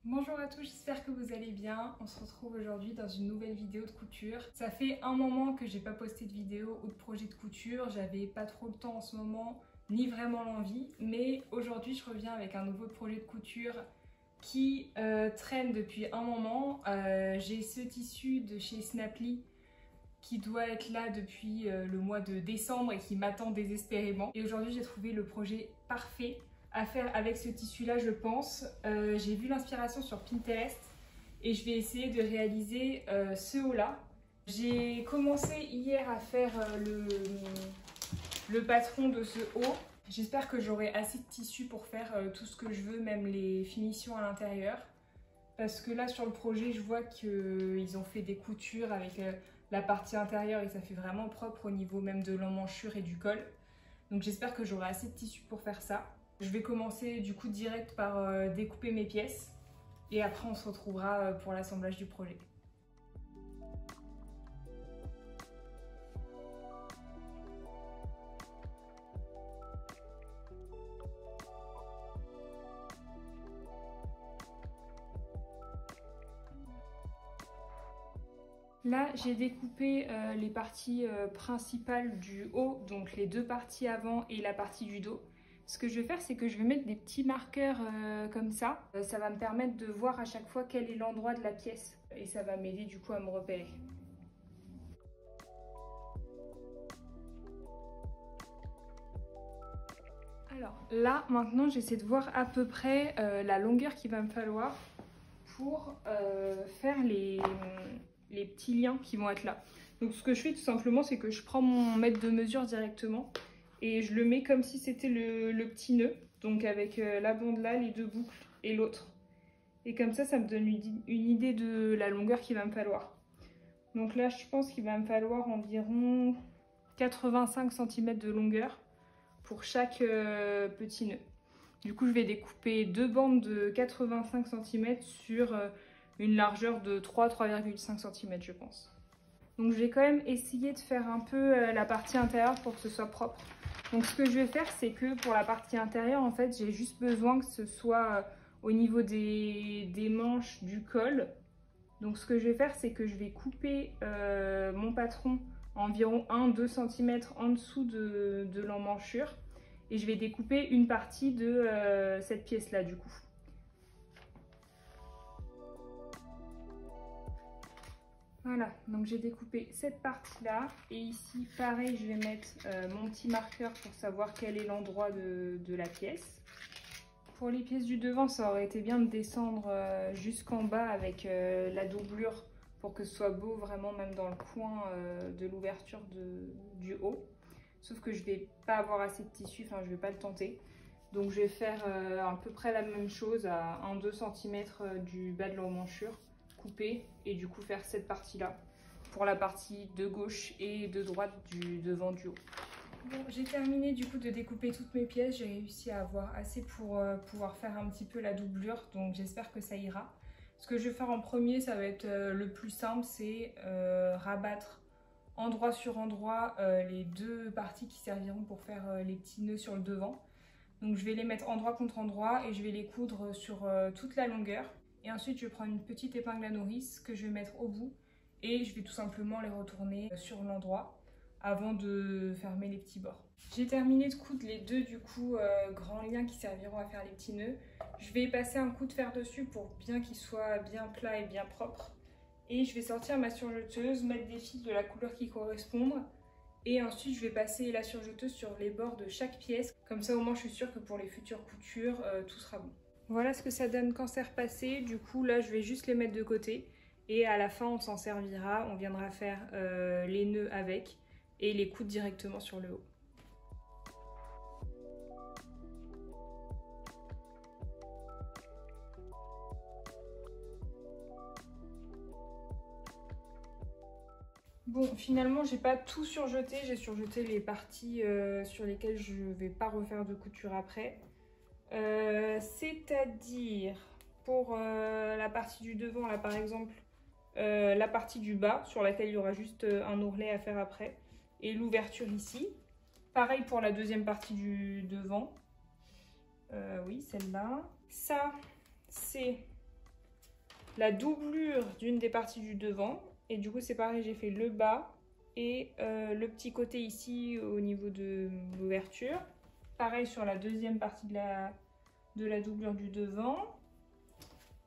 Bonjour à tous, j'espère que vous allez bien. On se retrouve aujourd'hui dans une nouvelle vidéo de couture. Ça fait un moment que j'ai pas posté de vidéo ou de projet de couture. J'avais pas trop le temps en ce moment, ni vraiment l'envie. Mais aujourd'hui, je reviens avec un nouveau projet de couture qui traîne depuis un moment. J'ai ce tissu de chez Snapply qui doit être là depuis le mois de décembre et qui m'attend désespérément. Et aujourd'hui, j'ai trouvé le projet parfait à faire avec ce tissu-là, je pense. J'ai vu l'inspiration sur Pinterest et je vais essayer de réaliser ce haut-là. J'ai commencé hier à faire le patron de ce haut. J'espère que j'aurai assez de tissu pour faire tout ce que je veux, même les finitions à l'intérieur. Parce que là, sur le projet, je vois qu'ils ont fait des coutures avec la partie intérieure et ça fait vraiment propre au niveau même de l'emmanchure et du col. Donc j'espère que j'aurai assez de tissu pour faire ça. Je vais commencer du coup direct par découper mes pièces et après on se retrouvera pour l'assemblage du projet. Là, j'ai découpé les parties principales du haut, donc les deux parties avant et la partie du dos. Ce que je vais faire, c'est que je vais mettre des petits marqueurs comme ça. Ça va me permettre de voir à chaque fois quel est l'endroit de la pièce et ça va m'aider du coup à me repérer. Alors là, maintenant, j'essaie de voir à peu près la longueur qu'il va me falloir pour faire les petits liens qui vont être là. Donc ce que je fais tout simplement, c'est que je prends mon mètre de mesure directement et je le mets comme si c'était le petit nœud, donc avec la bande là, les deux boucles et l'autre. Et comme ça me donne une idée de la longueur qu'il va me falloir. Donc là, je pense qu'il va me falloir environ 85 cm de longueur pour chaque petit nœud. Du coup, je vais découper deux bandes de 85 cm sur une largeur de 3,5 cm, je pense. Donc je vais quand même essayer de faire un peu la partie intérieure pour que ce soit propre. Donc ce que je vais faire, c'est que pour la partie intérieure, en fait, j'ai juste besoin que ce soit au niveau des manches du col. Donc ce que je vais faire, c'est que je vais couper mon patron environ 1-2 cm en dessous de l'emmanchure. Et je vais découper une partie de cette pièce-là, du coup. Voilà, donc j'ai découpé cette partie-là. Et ici, pareil, je vais mettre mon petit marqueur pour savoir quel est l'endroit de la pièce. Pour les pièces du devant, ça aurait été bien de descendre jusqu'en bas avec la doublure pour que ce soit beau vraiment même dans le coin de l'ouverture du haut. Sauf que je vais pas avoir assez de tissu, enfin je vais pas le tenter. Donc je vais faire à peu près la même chose à 1-2 cm du bas de l'emmanchure, couper et du coup faire cette partie-là pour la partie de gauche et de droite du devant du haut. Bon, j'ai terminé du coup de découper toutes mes pièces, j'ai réussi à avoir assez pour pouvoir faire un petit peu la doublure, donc j'espère que ça ira. Ce que je vais faire en premier, ça va être le plus simple, c'est rabattre endroit sur endroit les deux parties qui serviront pour faire les petits nœuds sur le devant. Donc je vais les mettre endroit contre endroit et je vais les coudre sur toute la longueur. Et ensuite je vais prendre une petite épingle à nourrice que je vais mettre au bout et je vais tout simplement les retourner sur l'endroit avant de fermer les petits bords. J'ai terminé de coudre les deux du coup grands liens qui serviront à faire les petits nœuds. Je vais passer un coup de fer dessus pour bien qu'il soit bien plat et bien propre. Et je vais sortir ma surjeteuse, mettre des fils de la couleur qui correspondent. Et ensuite, je vais passer la surjeteuse sur les bords de chaque pièce. Comme ça, au moins, je suis sûre que pour les futures coutures, tout sera bon. Voilà ce que ça donne quand c'est repassé. Du coup, là, je vais juste les mettre de côté. Et à la fin, on s'en servira. On viendra faire les nœuds avec et les coudre directement sur le haut. Bon, finalement, j'ai pas tout surjeté. J'ai surjeté les parties sur lesquelles je vais pas refaire de couture après. C'est-à-dire, pour la partie du devant, là par exemple, la partie du bas, sur laquelle il y aura juste un ourlet à faire après, et l'ouverture ici. Pareil pour la deuxième partie du devant. Oui, celle-là. Ça, c'est la doublure d'une des parties du devant. Et du coup c'est pareil, j'ai fait le bas et le petit côté ici au niveau de l'ouverture. Pareil sur la deuxième partie de la doublure du devant.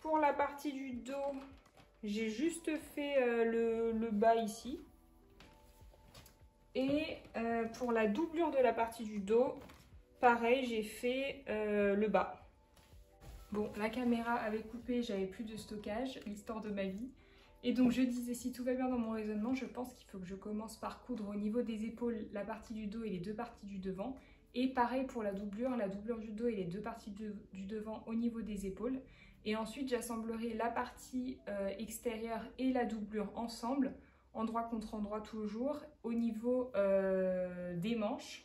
Pour la partie du dos, j'ai juste fait le bas ici. Et pour la doublure de la partie du dos, pareil, j'ai fait le bas. Bon, la caméra avait coupé, j'avais plus de stockage, l'histoire de ma vie. Et donc je disais, si tout va bien dans mon raisonnement, je pense qu'il faut que je commence par coudre au niveau des épaules la partie du dos et les deux parties du devant. Et pareil pour la doublure du dos et les deux parties du devant au niveau des épaules. Et ensuite j'assemblerai la partie extérieure et la doublure ensemble, endroit contre endroit toujours, au niveau des manches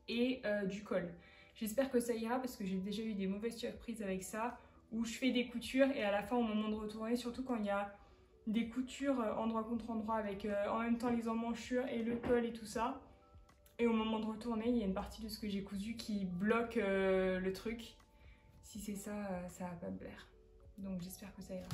et du col. J'espère que ça ira parce que j'ai déjà eu des mauvaises surprises avec ça, où je fais des coutures et à la fin au moment de retourner, surtout quand il y a des coutures endroit contre endroit avec en même temps les emmanchures et le col et tout ça. Et au moment de retourner, il y a une partie de ce que j'ai cousu qui bloque le truc. Si c'est ça, ça va pas me plaire. Donc j'espère que ça ira.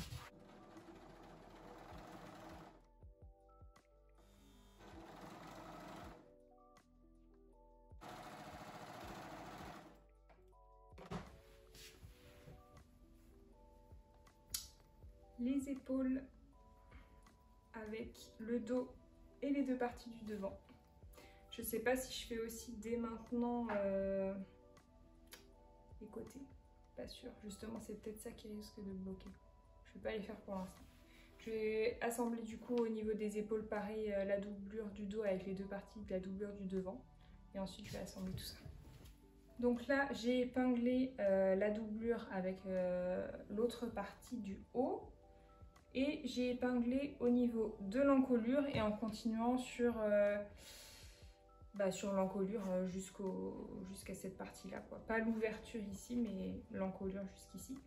Les épaules avec le dos et les deux parties du devant. Je sais pas si je fais aussi dès maintenant les côtés. Pas sûr. Justement, c'est peut-être ça qui risque de bloquer. Je vais pas les faire pour l'instant. Je vais assembler du coup au niveau des épaules pareil la doublure du dos avec les deux parties de la doublure du devant. Et ensuite, je vais assembler tout ça. Donc là, j'ai épinglé la doublure avec l'autre partie du haut. Et j'ai épinglé au niveau de l'encolure et en continuant sur l'encolure jusqu'à cette partie-là, quoi. Pas l'ouverture ici, mais l'encolure jusqu'ici.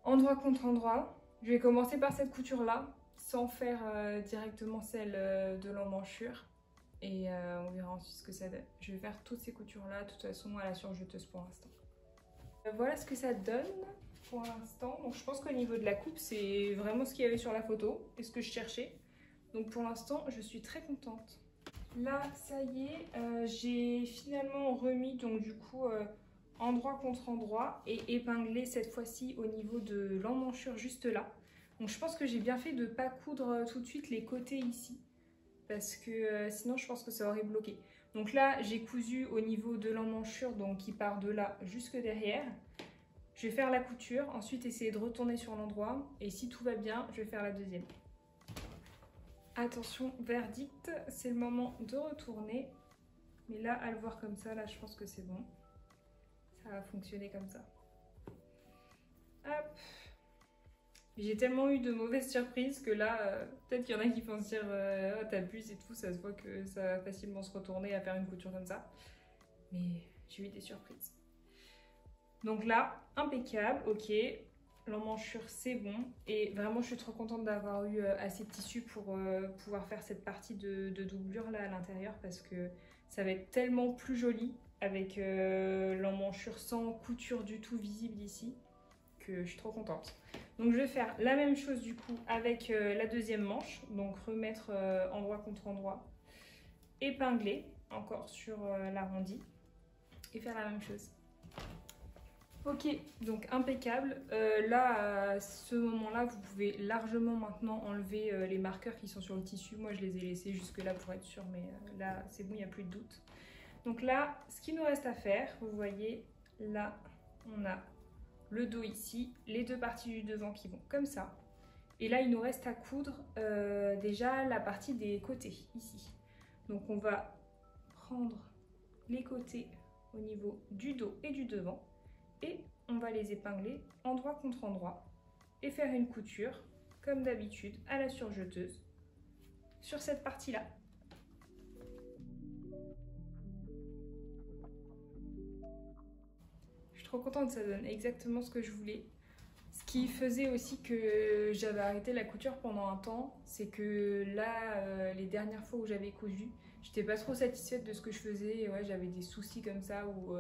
Endroit contre endroit. Je vais commencer par cette couture-là, sans faire directement celle de l'emmanchure. Et on verra ensuite ce que ça donne. Je vais faire toutes ces coutures-là, de toute façon, à la surjeteuse pour l'instant. Voilà ce que ça donne pour l'instant. Donc je pense qu'au niveau de la coupe, c'est vraiment ce qu'il y avait sur la photo et ce que je cherchais. Donc pour l'instant, je suis très contente. Là, ça y est, j'ai finalement remis donc du coup endroit contre endroit et épinglé cette fois-ci au niveau de l'emmanchure juste là. Donc je pense que j'ai bien fait de ne pas coudre tout de suite les côtés ici parce que sinon je pense que ça aurait bloqué. Donc là, j'ai cousu au niveau de l'emmanchure donc qui part de là jusque derrière. Je vais faire la couture, ensuite essayer de retourner sur l'endroit et si tout va bien, je vais faire la deuxième. Attention, verdict, c'est le moment de retourner. Mais là, à le voir comme ça, là, je pense que c'est bon. Ça va fonctionner comme ça. Hop. J'ai tellement eu de mauvaises surprises que là, peut-être qu'il y en a qui vont se dire oh, t'abuses et tout, ça se voit que ça va facilement se retourner à faire une couture comme ça. Mais j'ai eu des surprises. Donc là, impeccable, ok. L'emmanchure c'est bon et vraiment je suis trop contente d'avoir eu assez de tissu pour pouvoir faire cette partie de doublure là à l'intérieur parce que ça va être tellement plus joli avec l'emmanchure sans couture du tout visible ici que je suis trop contente. Donc je vais faire la même chose du coup avec la deuxième manche, donc remettre endroit contre endroit, épingler encore sur l'arrondi et faire la même chose. Ok, donc impeccable. Là, à ce moment-là, vous pouvez largement maintenant enlever les marqueurs qui sont sur le tissu. Moi, je les ai laissés jusque-là pour être sûre, mais là, c'est bon, il n'y a plus de doute. Donc là, ce qu'il nous reste à faire, vous voyez, là, on a le dos ici, les deux parties du devant qui vont comme ça. Et là, il nous reste à coudre déjà la partie des côtés, ici. Donc on va prendre les côtés au niveau du dos et du devant. Et on va les épingler endroit contre endroit et faire une couture, comme d'habitude, à la surjeteuse sur cette partie-là. Je suis trop contente, ça donne exactement ce que je voulais. Ce qui faisait aussi que j'avais arrêté la couture pendant un temps, c'est que là, les dernières fois où j'avais cousu, j'étais pas trop satisfaite de ce que je faisais. Et ouais, j'avais des soucis comme ça où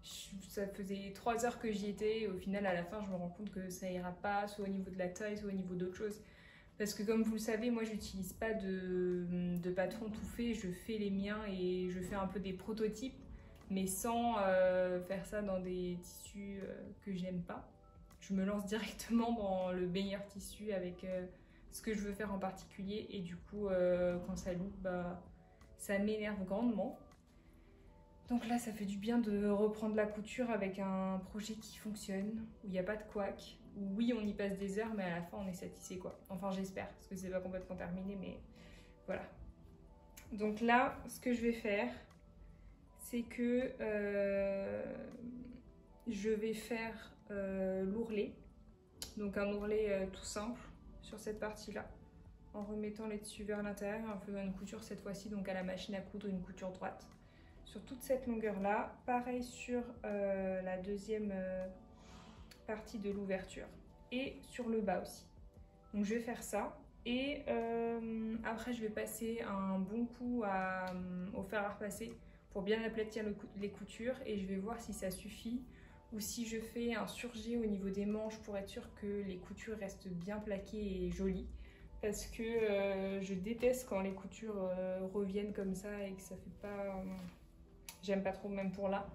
Ça faisait 3 heures que j'y étais et au final à la fin je me rends compte que ça ira pas, soit au niveau de la taille, soit au niveau d'autres choses. Parce que comme vous le savez, moi j'utilise pas de patron tout fait, je fais les miens et je fais un peu des prototypes, mais sans faire ça dans des tissus que j'aime pas. Je me lance directement dans le meilleur tissu avec ce que je veux faire en particulier et du coup quand ça loupe, bah, ça m'énerve grandement. Donc là, ça fait du bien de reprendre la couture avec un projet qui fonctionne, où il n'y a pas de couac, où oui, on y passe des heures, mais à la fin, on est satisfait, quoi. Enfin, j'espère, parce que c'est pas complètement terminé, mais voilà. Donc là, ce que je vais faire, c'est que je vais faire l'ourlet. Donc un ourlet tout simple sur cette partie-là, en remettant les tissus vers l'intérieur et en faisant une couture cette fois-ci, donc à la machine à coudre, une couture droite. Sur toute cette longueur-là, pareil sur la deuxième partie de l'ouverture et sur le bas aussi. Donc je vais faire ça et après je vais passer un bon coup au fer à repasser pour bien aplatir les coutures et je vais voir si ça suffit ou si je fais un surjet au niveau des manches pour être sûr que les coutures restent bien plaquées et jolies. Parce que je déteste quand les coutures reviennent comme ça et que ça fait pas... J'aime pas trop, même pour là.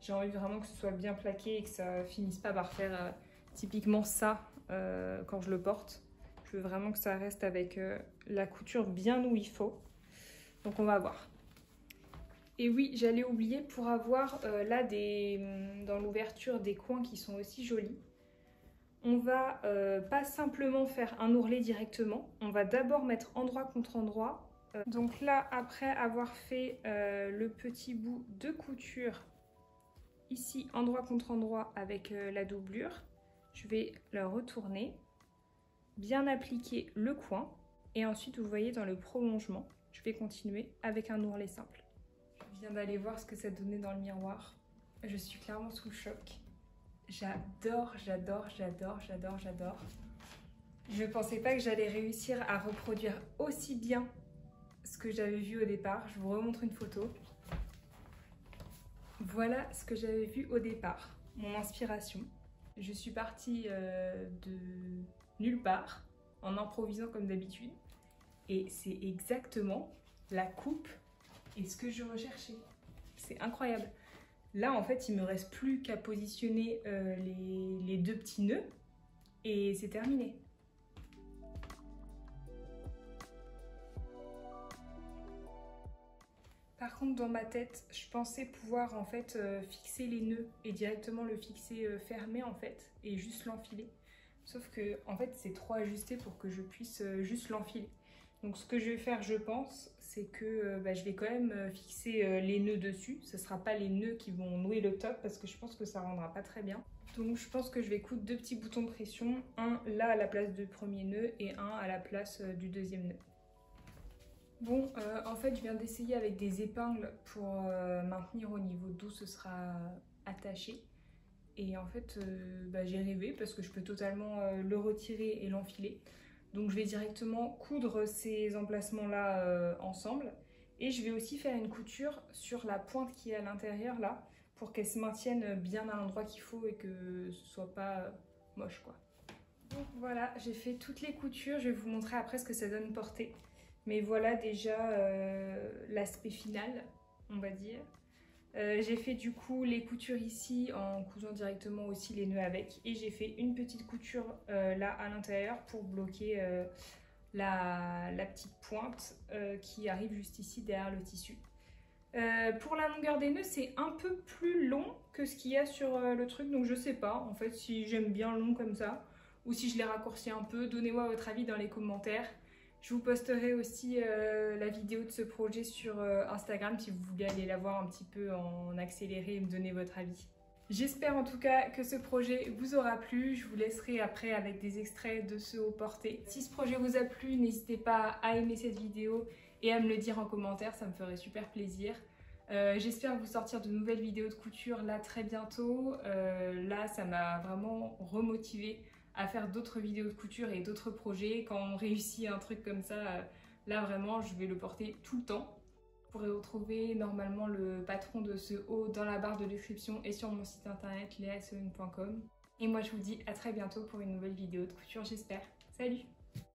J'ai envie vraiment que ce soit bien plaqué et que ça finisse pas par faire typiquement ça quand je le porte. Je veux vraiment que ça reste avec la couture bien où il faut. Donc on va voir. Et oui, j'allais oublier, pour avoir là dans l'ouverture des coins qui sont aussi jolis, on va pas simplement faire un ourlet directement. On va d'abord mettre endroit contre endroit. Donc là, après avoir fait le petit bout de couture ici, endroit contre endroit avec la doublure, je vais le retourner, bien appliquer le coin et ensuite vous voyez dans le prolongement, je vais continuer avec un ourlet simple. Je viens d'aller voir ce que ça donnait dans le miroir. Je suis clairement sous le choc. J'adore, j'adore, j'adore, j'adore, j'adore. Je ne pensais pas que j'allais réussir à reproduire aussi bien ce que j'avais vu au départ. Je vous remontre une photo. Voilà ce que j'avais vu au départ, mon inspiration. Je suis partie de nulle part, en improvisant comme d'habitude. Et c'est exactement la coupe et ce que je recherchais. C'est incroyable. Là, en fait, il me reste plus qu'à positionner les deux petits nœuds et c'est terminé. Par contre, dans ma tête, je pensais pouvoir en fait fixer les nœuds et directement le fixer fermé en fait et juste l'enfiler. Sauf que en fait, c'est trop ajusté pour que je puisse juste l'enfiler. Donc ce que je vais faire, je pense, c'est que je vais quand même fixer les nœuds dessus. Ce ne sera pas les nœuds qui vont nouer le top parce que je pense que ça ne rendra pas très bien. Donc je pense que je vais coudre deux petits boutons de pression, un là à la place du premier nœud et un à la place du deuxième nœud. Bon, en fait, je viens d'essayer avec des épingles pour maintenir au niveau d'où ce sera attaché. Et en fait, j'ai rêvé parce que je peux totalement le retirer et l'enfiler. Donc je vais directement coudre ces emplacements-là ensemble. Et je vais aussi faire une couture sur la pointe qui est à l'intérieur là, pour qu'elle se maintienne bien à l'endroit qu'il faut et que ce soit pas moche quoi. Donc voilà, j'ai fait toutes les coutures. Je vais vous montrer après ce que ça donne portée. Mais voilà déjà l'aspect final, on va dire. J'ai fait du coup les coutures ici en cousant directement aussi les nœuds avec. Et j'ai fait une petite couture là à l'intérieur pour bloquer la petite pointe qui arrive juste ici derrière le tissu. Pour la longueur des nœuds, c'est un peu plus long que ce qu'il y a sur le truc. Donc je sais pas en fait si j'aime bien long comme ça ou si je les raccourcis un peu. Donnez-moi votre avis dans les commentaires. Je vous posterai aussi la vidéo de ce projet sur Instagram si vous voulez aller la voir un petit peu en accéléré et me donner votre avis. J'espère en tout cas que ce projet vous aura plu. Je vous laisserai après avec des extraits de ce haut porté. Si ce projet vous a plu, n'hésitez pas à aimer cette vidéo et à me le dire en commentaire, ça me ferait super plaisir. J'espère vous sortir de nouvelles vidéos de couture là très bientôt. Là, ça m'a vraiment remotivée à faire d'autres vidéos de couture et d'autres projets. Quand on réussit un truc comme ça, là vraiment je vais le porter tout le temps. Vous pourrez retrouver normalement le patron de ce haut dans la barre de description et sur mon site internet leaseown.com. Et moi je vous dis à très bientôt pour une nouvelle vidéo de couture, j'espère. Salut!